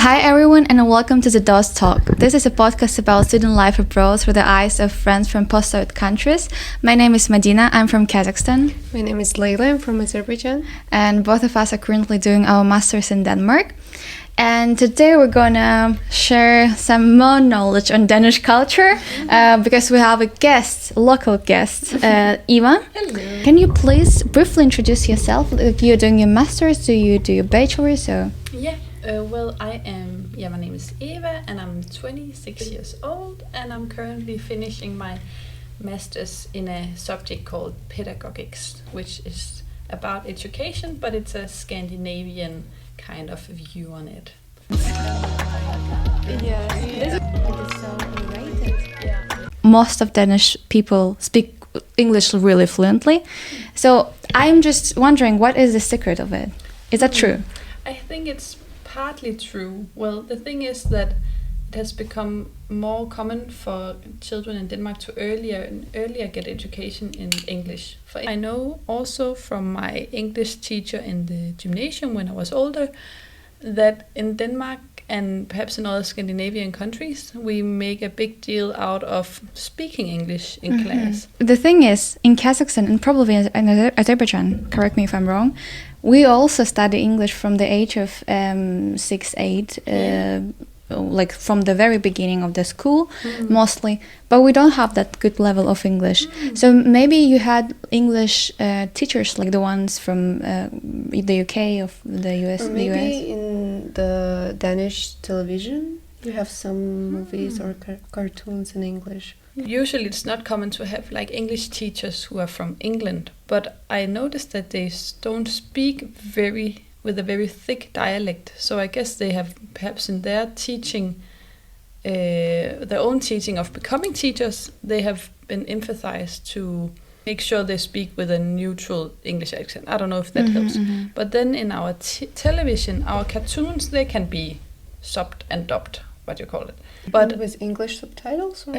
Hi everyone and welcome to the DosTalk. This is a podcast about student life abroad through the eyes of friends from post-Soviet countries. My name is Madina, I'm from Kazakhstan. My name is Leyla, I'm from Azerbaijan. And both of us are currently doing our masters in Denmark. And today we're gonna share some more knowledge on Danish culture because we have a guest, local guest, Ivan. Hello. Can you please briefly introduce yourself? Like, you're doing your masters, do you do your bachelor's? Or? Yeah, my name is Eva and I'm 26 years old and I'm currently finishing my master's in a subject called pedagogics, which is about education, but it's a Scandinavian kind of view on it. Most of Danish people speak English really fluently. So I'm just wondering, what is the secret of it? Is that true? I think it's partly true. Well, the thing is that it has become more common for children in Denmark to earlier get education in English. I know also from my English teacher in the gymnasium when I was older that in Denmark and perhaps in other Scandinavian countries, we make a big deal out of speaking English in class. The thing is, in Kazakhstan and probably in Azerbaijan, correct me if I'm wrong, we also study English from the age of 6, 8, like from the very beginning of the school, mostly. But we don't have that good level of English. So maybe you had English teachers like the ones from the UK or the US. Or maybe in the Danish television, you have some movies or cartoons in English. Usually it's not common to have like English teachers who are from England, but I noticed that they don't speak with a very thick dialect. So I guess they have perhaps in their teaching, their own teaching of becoming teachers, they have been emphasized to make sure they speak with a neutral English accent. I don't know if that helps. But then in our television, our cartoons, they can be subbed and dubbed, what you call it. But with English subtitles? Or?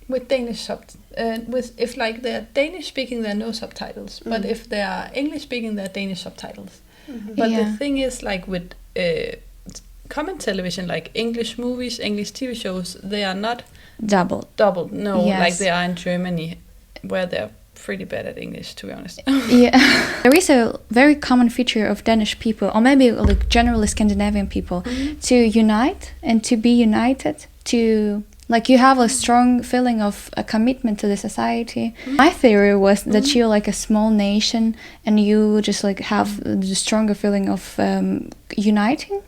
With Danish if like they're Danish speaking, there are no subtitles. But if they are English speaking, there are Danish subtitles. But the thing is, like with common television, like English movies, English TV shows, they are not doubled. No, like they are in Germany, where they're pretty bad at English, to be honest. There is a very common feature of Danish people, or maybe like generally Scandinavian people, to unite and to be united, to like you have a strong feeling of a commitment to the society. My theory was that you're like a small nation and you just like have the stronger feeling of uniting.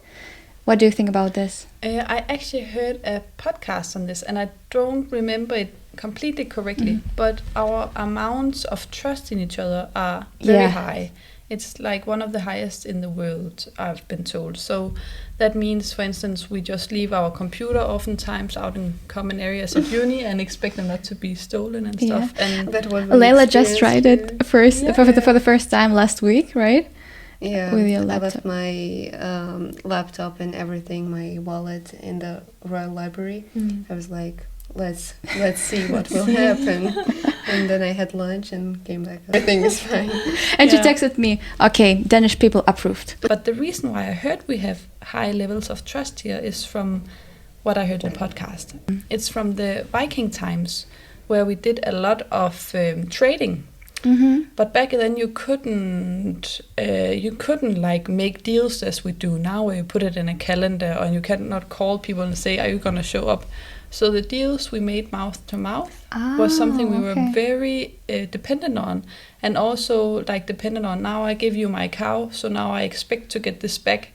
What do you think about this? I actually heard a podcast on this and I don't remember it completely correctly, but our amounts of trust in each other are very high. It's like one of the highest in the world, I've been told. So that means, for instance, we just leave our computer oftentimes out in common areas at uni and expect them not to be stolen and stuff. And Leyla just tried it for the first time last week, right? Yeah, with your I laptop. left my laptop and everything, my wallet in the Royal Library. I was like, let's see what will happen. And then I had lunch and came back. Everything is fine. And she texted me, okay, Danish people approved. But the reason why I heard we have high levels of trust here is from what I heard in the podcast. It's from the Viking times, where we did a lot of trading. But back then you couldn't like make deals as we do now, where you put it in a calendar and you cannot call people and say, are you gonna show up? So the deals we made mouth to mouth was something we were very dependent on, and also like dependent on, now I give you my cow, so now I expect to get this back.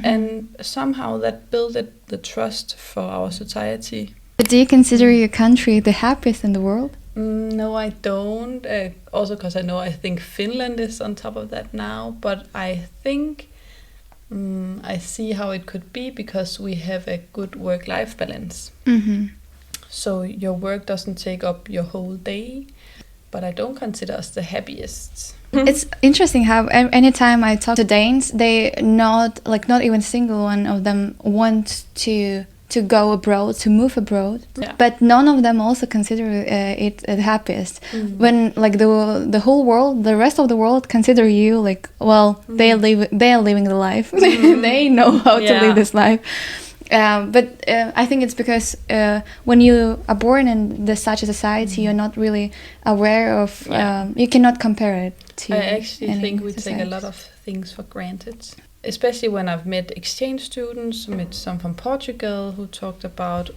And somehow that built the trust for our society. But do you consider your country the happiest in the world? No, I don't. Also because I think Finland is on top of that now, but I think I see how it could be because we have a good work-life balance. So your work doesn't take up your whole day, but I don't consider us the happiest. It's interesting how anytime I talk to Danes, not even single one of them want to to go abroad, to move abroad. Yeah. But none of them also consider it the happiest. When like the whole world, the rest of the world consider you like, well, they are living the life. They know how to live this life. But I think it's because when you are born in such a society, you're not really aware of. You cannot compare it to. I actually think we society. take a lot of things for granted. Especially when I've met exchange students, met some from Portugal who talked about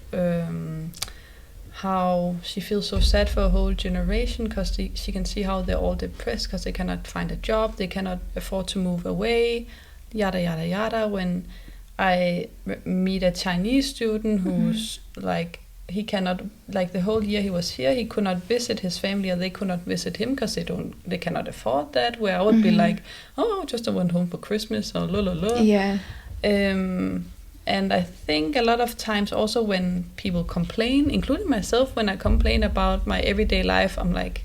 how she feels so sad for a whole generation because she can see how they're all depressed because they cannot find a job, they cannot afford to move away, yada yada yada. When I meet a Chinese student who's like, he cannot, like the whole year he was here, he could not visit his family or they could not visit him because they cannot afford that. Where I would be like, oh, just I went home for Christmas or la la la. Yeah. And I think a lot of times also when people complain, including myself, when I complain about my everyday life, I'm like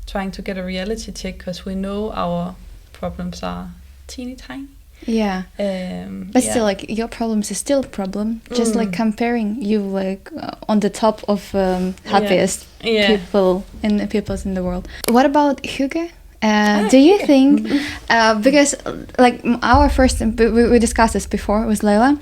trying to get a reality check because we know our problems are teeny tiny. Yeah. But still, like, your problems is still a problem. Just like comparing you like on the top of happiest people in the world. What about Hygge? Do you think because like our first we discussed this before with Leyla,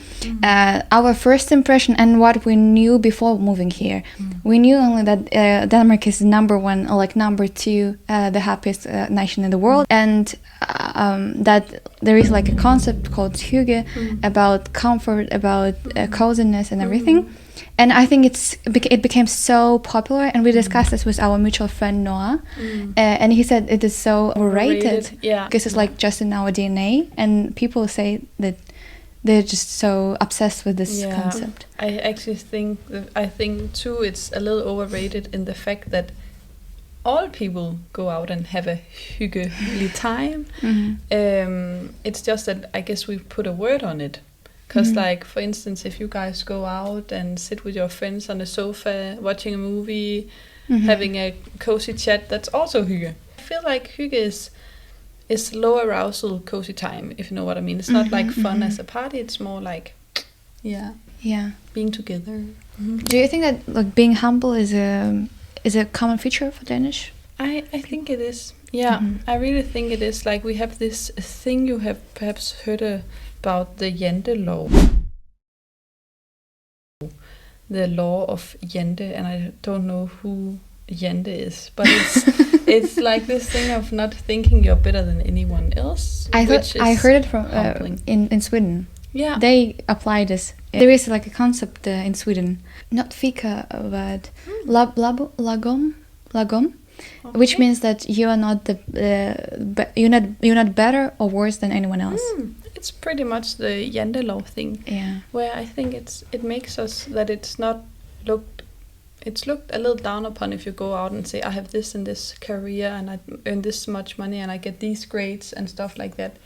our first impression and what we knew before moving here, we knew only that Denmark is number one or like number two the happiest nation in the world, and that there is like a concept called Hygge about comfort, about coziness and everything. And I think it became so popular, and we discussed this with our mutual friend Noah, and he said it is so overrated because it's like just in our DNA, and people say that they're just so obsessed with this concept. I actually think too it's a little overrated in the fact that all people go out and have a hyggelig time. It's just that I guess we put a word on it. Because, like, for instance, if you guys go out and sit with your friends on a sofa, watching a movie, having a cozy chat, that's also hygge. I feel like hygge is low arousal, cozy time, if you know what I mean. It's not like fun as a party. It's more like, being together. Do you think that like being humble is a common feature for Danish? I think it is. Yeah, I really think it is. Like, we have this thing you have perhaps heard about the Jante law. The law of Jante, and I don't know who Jante is, but it's like this thing of not thinking you're better than anyone else. I heard it from in Sweden. Yeah, they apply this. There is like a concept in Sweden, not fika, but lagom, okay. Which means that you are not you're not better or worse than anyone else. It's pretty much the Jante law thing. Yeah, where I think it makes us that it's looked a little down upon if you go out and say I have this and this career and I earn this much money and I get these grades and stuff like that.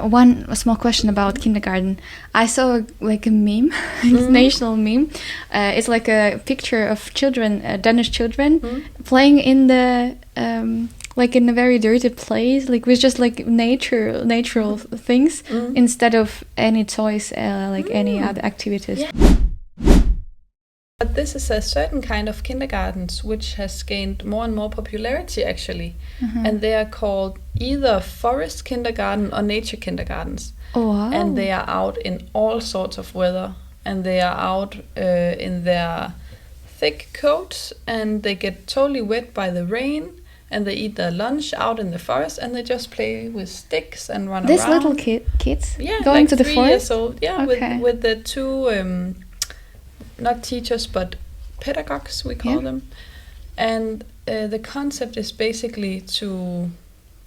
One small question about kindergarten. I saw like a meme, international meme. It's like a picture of children, Danish children, playing in the like in a very dirty place, like with just like natural things instead of any toys, like any other activities. Yeah. But this is a certain kind of kindergartens which has gained more and more popularity actually, and they are called either forest kindergarten or nature kindergartens. Oh, wow. And they are out in all sorts of weather, and they are out in their thick coats, and they get totally wet by the rain, and they eat their lunch out in the forest, and they just play with sticks and run around. These little kids going like to the 3 forest? years old. Yeah, okay. with the two not teachers but pedagogues we call them, and the concept is basically to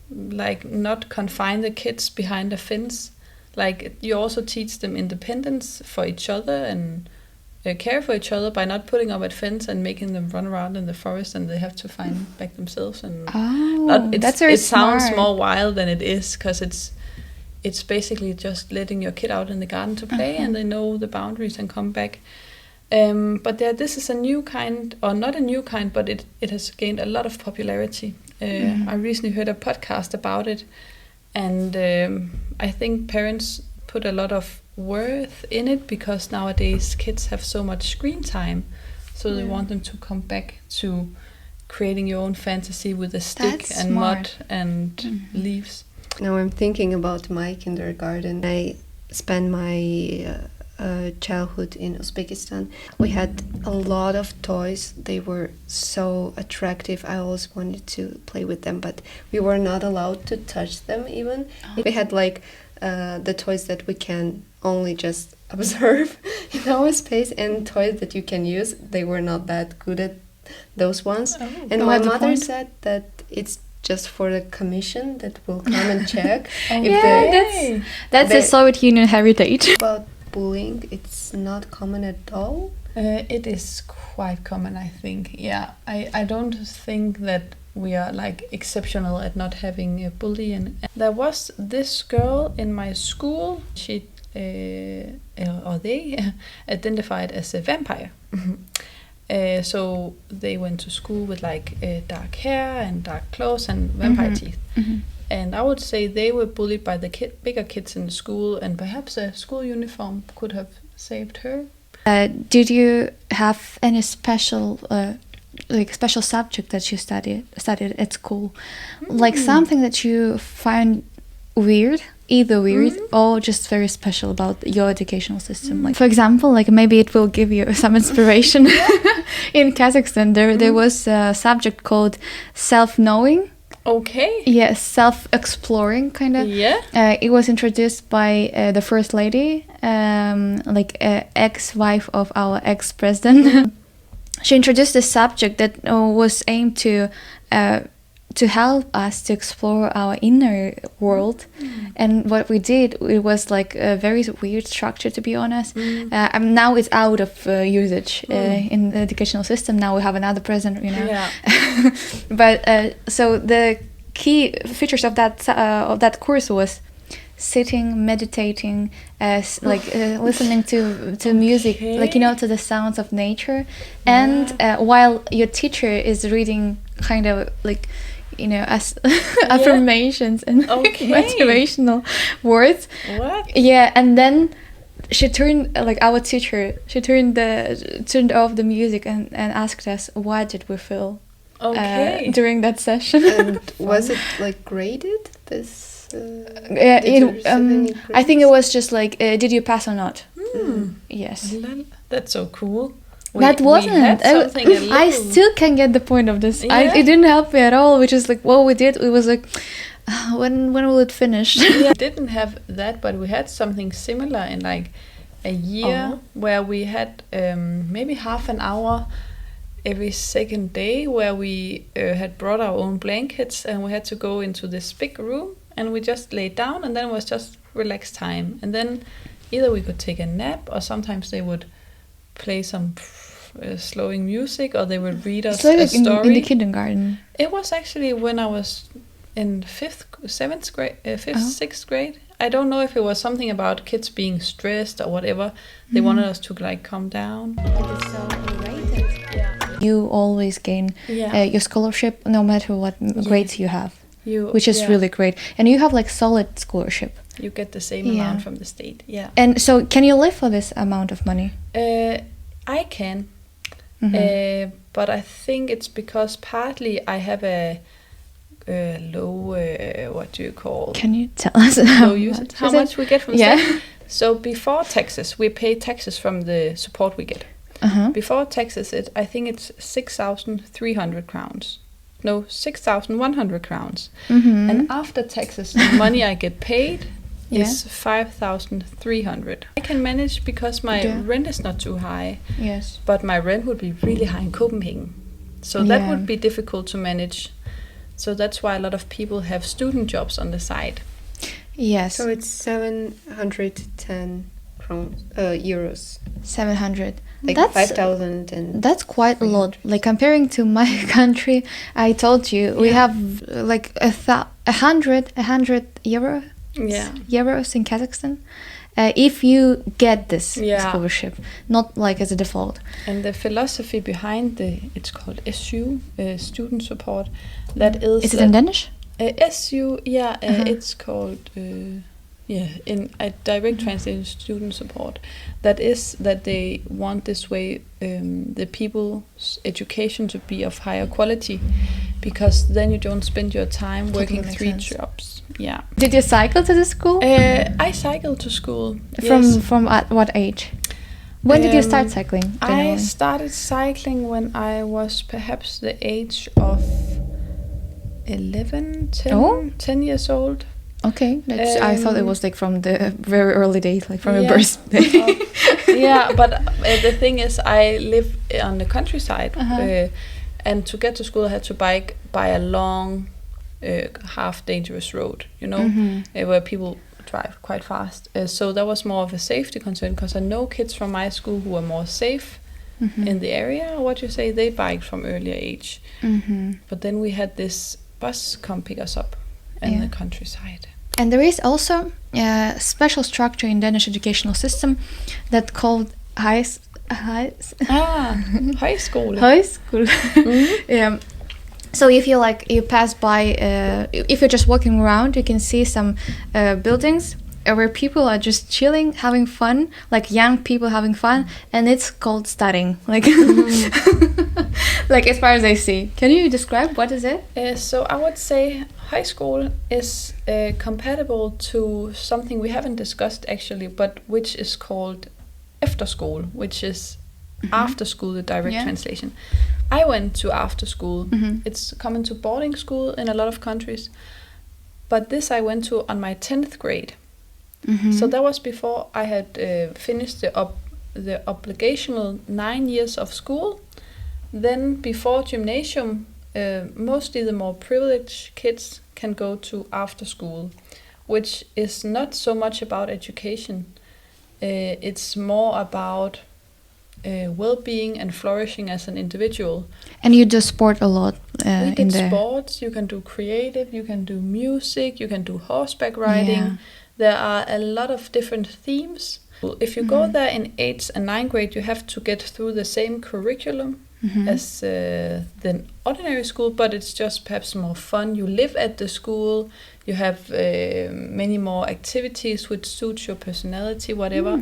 like not confine the kids behind a fence. Like, you also teach them independence for each other and care for each other by not putting up a fence and making them run around in the forest and they have to find back themselves. And that's very smart. Sounds more wild than it is, because it's basically just letting your kid out in the garden to play, and they know the boundaries and come back. But this is a new kind, or not a new kind, but it has gained a lot of popularity. I recently heard a podcast about it, and I think parents put a lot of worth in it, because nowadays kids have so much screen time, so they want them to come back to creating your own fantasy with a stick That's and smart. mud and leaves. Now I'm thinking about my kindergarten. I spent my childhood in Uzbekistan. We had a lot of toys. They were so attractive. I always wanted to play with them, but we were not allowed to touch them even. We had like the toys that we can only just observe in our space, and toys that you can use. They were not that good at those ones. And my mother said that it's just for the commission that will come and check. That's a Soviet Union heritage. About bullying, it's not common at all. It is quite common, I think. Yeah, I don't think that we are like exceptional at not having a bully. And there was this girl in my school. She or they identified as a vampire. So they went to school with like dark hair and dark clothes and vampire teeth. And I would say they were bullied by the bigger kids in the school, and perhaps a school uniform could have saved her. Did you have any special special subject that you studied at school? Like something that you find weird, either weird or just very special about your educational system? Like, for example, like maybe it will give you some inspiration. In Kazakhstan, there was a subject called self-knowing. Okay. Yes, self-exploring kind of. Yeah. It was introduced by the first lady, ex-wife of our ex-president. She introduced a subject that was aimed to help us to explore our inner world. And what we did, it was like a very weird structure, to be honest. Now it's out of usage in the educational system. Now we have another president, you know. Yeah. But so the key features of that course was sitting, meditating, listening to music, like, you know, to the sounds of nature. And while your teacher is reading kind of like, you know, as affirmations and motivational words. What? Yeah, and then she turned, like our teacher, she turned off the music and asked us what did we feel during that session. And was it like graded? This? I think it was just like, did you pass or not? Yes. That's so cool. That wasn't. I still can't get the point of this. Yeah. It didn't help me at all. Which is like what we did. It was like, when will it finish? We didn't have that, but we had something similar in like a year where we had maybe half an hour every second day where we had brought our own blankets, and we had to go into this big room and we just laid down, and then it was just relaxed time. And then either we could take a nap, or sometimes they would play some slowing music, or they would read us a story. In the kindergarten. It was actually when I was in sixth grade. I don't know if it was something about kids being stressed or whatever. They wanted us to like calm down. It's so overrated. You always gain your scholarship no matter what grades you have, which is really great. And you have like solid scholarship. You get the same amount from the state. Yeah. And so, can you live for this amount of money? I can, but I think it's because partly I have a low, what do you call? Can you tell us how much we get from the state? So before taxes, we pay taxes from the support we get. Before taxes, I think it's 6,300 crowns. No, 6,100 crowns. And after taxes, the money I get paid is 5,300. I can manage because my rent is not too high. Yes. But my rent would be really high in Copenhagen. So that would be difficult to manage. So that's why a lot of people have student jobs on the side. Yes. So it's 710 euros. 700. Like 5,000 and... That's quite a lot. Like comparing to my country, I told you, we have like 100 euro. Euros in Kazakhstan, if you get this scholarship, not like as a default. And the philosophy behind it's called SU, student support. That is. Is it in Danish? SU, it's called Yeah, in a direct translation student support, that is that they want this way the people's education to be of higher quality, because then you don't spend your time working Totally 3 makes sense. jobs. Yeah. Did you cycle to the school? I cycled to school. From at what age? When did you start cycling? I generally? started cycling when I was perhaps the age of 11, 10 years old. Okay, I thought it was like from the very early days, like from your Yeah. birthday. Yeah, but the thing is, I live on the countryside, and to get to school, I had to bike by a long, half dangerous road, you know, where people drive quite fast. So that was more of a safety concern, because I know kids from my school who are more safe in the area. What you say, they biked from earlier age. But then we had this bus come pick us up in the countryside. And there is also a special structure in Danish educational system that called Højskole. Højskole. So if you pass by, if you're just walking around, you can see some buildings where people are just chilling, having fun, like young people having fun, and it's called studying. Like, like as far as I see. Can you describe what is it? So I would say Højskole is compatible to something we haven't discussed actually, but which is called Efterskole, which is after school, the direct translation. I went to after school. It's common to boarding school in a lot of countries, but this I went to on my 10th grade. So that was before I had finished the obligational 9 years of school. Then before gymnasium, mostly the more privileged kids can go to after school, which is not so much about education. It's more about well-being and flourishing as an individual. And you do sport a lot. We did sports. You can do creative. You can do music. You can do horseback riding. Yeah. There are a lot of different themes. If you go there in 8th and 9th grade, you have to get through the same curriculum as the ordinary school, but it's just perhaps more fun. You live at the school. You have many more activities which suit your personality, whatever.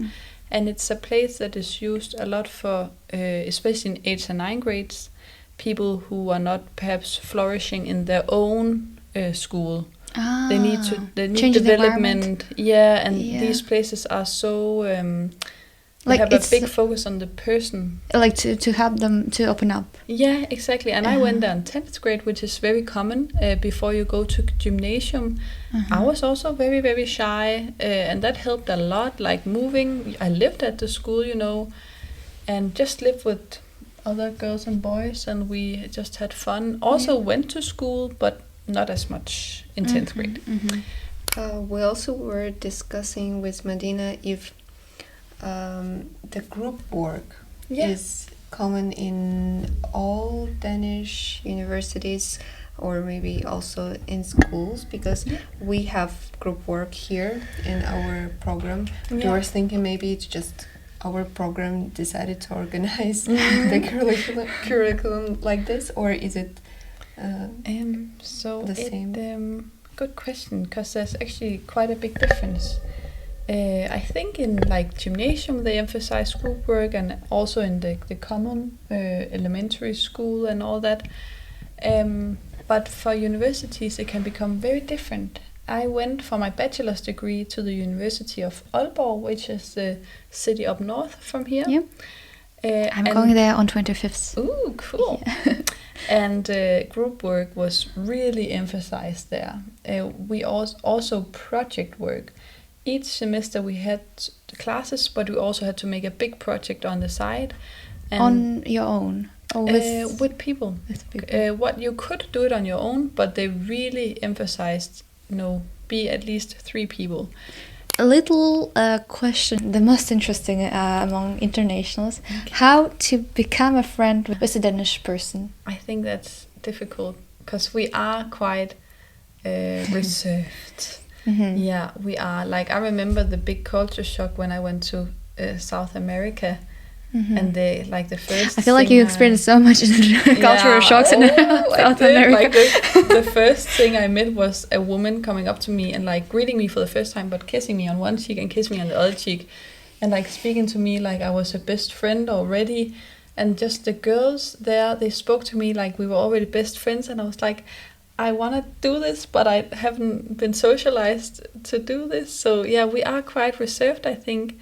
And it's a place that is used a lot for, especially in 8th and 9th grades, people who are not perhaps flourishing in their own school. They need development. And these places are so like have a big focus on the person, like to help them to open up. Yeah, exactly. And I went there in 10th grade, which is very common before you go to gymnasium. I was also very, very shy, and that helped a lot. Like moving, I lived at the school, you know, and just lived with other girls and boys, and we just had fun. Also went to school, but not as much in 10th grade. We also were discussing with Madina if the group work is common in all Danish universities, or maybe also in schools, because we have group work here in our program. We were thinking maybe it's just our program decided to organize the curriculum like this, or is it the same? Good question, because there's actually quite a big difference. I think in like gymnasium they emphasize group work, and also in the common elementary school and all that. But for universities it can become very different. I went for my bachelor's degree to the University of Aalborg, which is the city up north from here. I'm going there on 25th. Ooh, cool. Yeah. And group work was really emphasized there. We also project work. Each semester we had classes, but we also had to make a big project on the side. And on your own? Or with people. What you could do it on your own, but they really emphasized, be at least 3 people. A little question, the most interesting among internationals. Okay. How to become a friend with a Danish person? I think that's difficult, because we are quite reserved. Yeah, we are. Like, I remember the big culture shock when I went to South America. And the first. I feel like you experienced so much cultural shocks in South America. Like the first thing I met was a woman coming up to me and like greeting me for the first time, but kissing me on one cheek and kissing me on the other cheek, and like speaking to me like I was her best friend already. And just the girls there, they spoke to me like we were already best friends, and I was like, I want to do this, but I haven't been socialized to do this. So yeah, we are quite reserved, I think.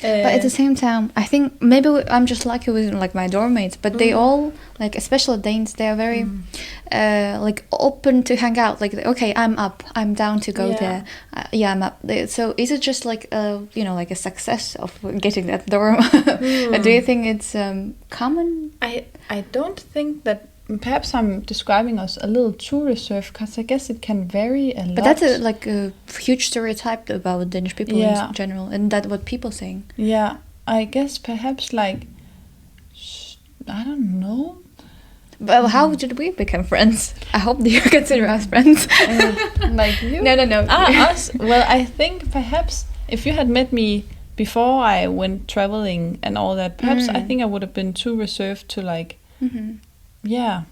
But at the same time, I think maybe I'm just lucky with like my dorm mates, but they all, like especially Danes, they are very like open to hang out. Like, okay, I'm up, I'm down to go there. Yeah, I'm up. So is it just like like a success of getting that dorm? Do you think it's common? I don't think that. Perhaps I'm describing us a little too reserved, because I guess it can vary a lot. But that's a huge stereotype about Danish people in general, and that's what people saying. Yeah, I guess perhaps like, I don't know. But how did we become friends? I hope you consider us friends. Like you? No. Us? Well, I think perhaps if you had met me before I went traveling and all that, perhaps I think I would have been too reserved to like... Yeah,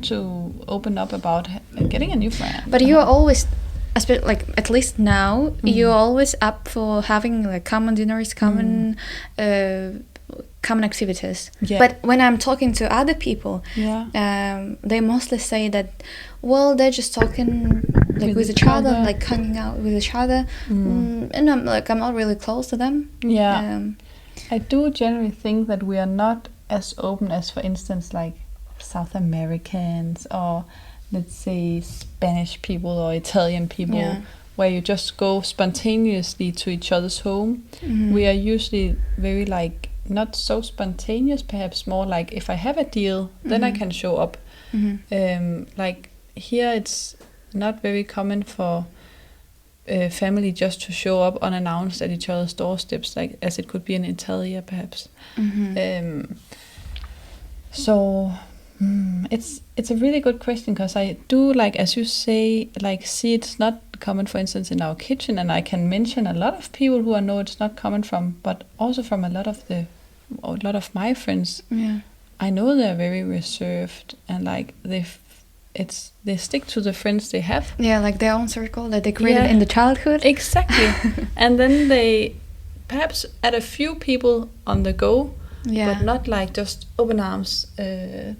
to open up about getting a new friend. But you are always, like at least now, you're always up for having like common dinners, common activities. Yeah. But when I'm talking to other people, they mostly say that, well, they're just talking like with each other, like hanging out with each other, and I'm not really close to them. Yeah, I do generally think that we are not as open as, for instance, like South Americans or let's say Spanish people or Italian people, where you just go spontaneously to each other's home. We are usually very like not so spontaneous, perhaps more like if I have a deal, then I can show up. Like here it's not very common for family just to show up unannounced at each other's doorsteps, like as it could be in Italy perhaps. So it's a really good question, because I do, like as you say, like see it's not common, for instance, in our kitchen, and I can mention a lot of people who I know it's not common from, but also from a lot of my friends. I know they're very reserved, and like they stick to the friends they have. Yeah, like their own circle that they created in the childhood. Exactly. And then they perhaps add a few people on the go. But not like just open arms,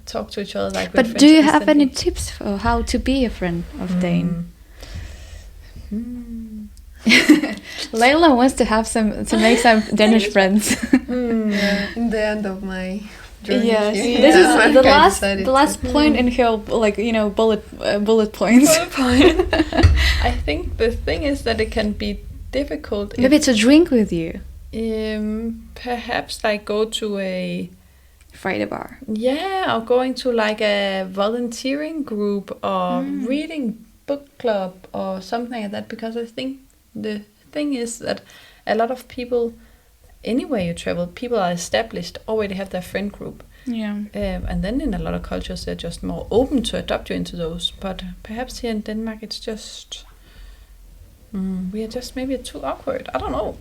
talk to each other like. But do you have any tips for how to be a friend of Dane? Leyla wants to make some Danish friends. In the end of my journey. This is the last point in her bullet points. I think the thing is that it can be difficult. Maybe to drink with you. Perhaps like go to a Friday bar. Yeah, or going to like a volunteering group or reading book club or something like that, because I think the thing is that a lot of people, anywhere you travel, people are established, already have their friend group. And then in a lot of cultures they're just more open to adopt you into those. But perhaps here in Denmark it's just we are just maybe too awkward. I don't know.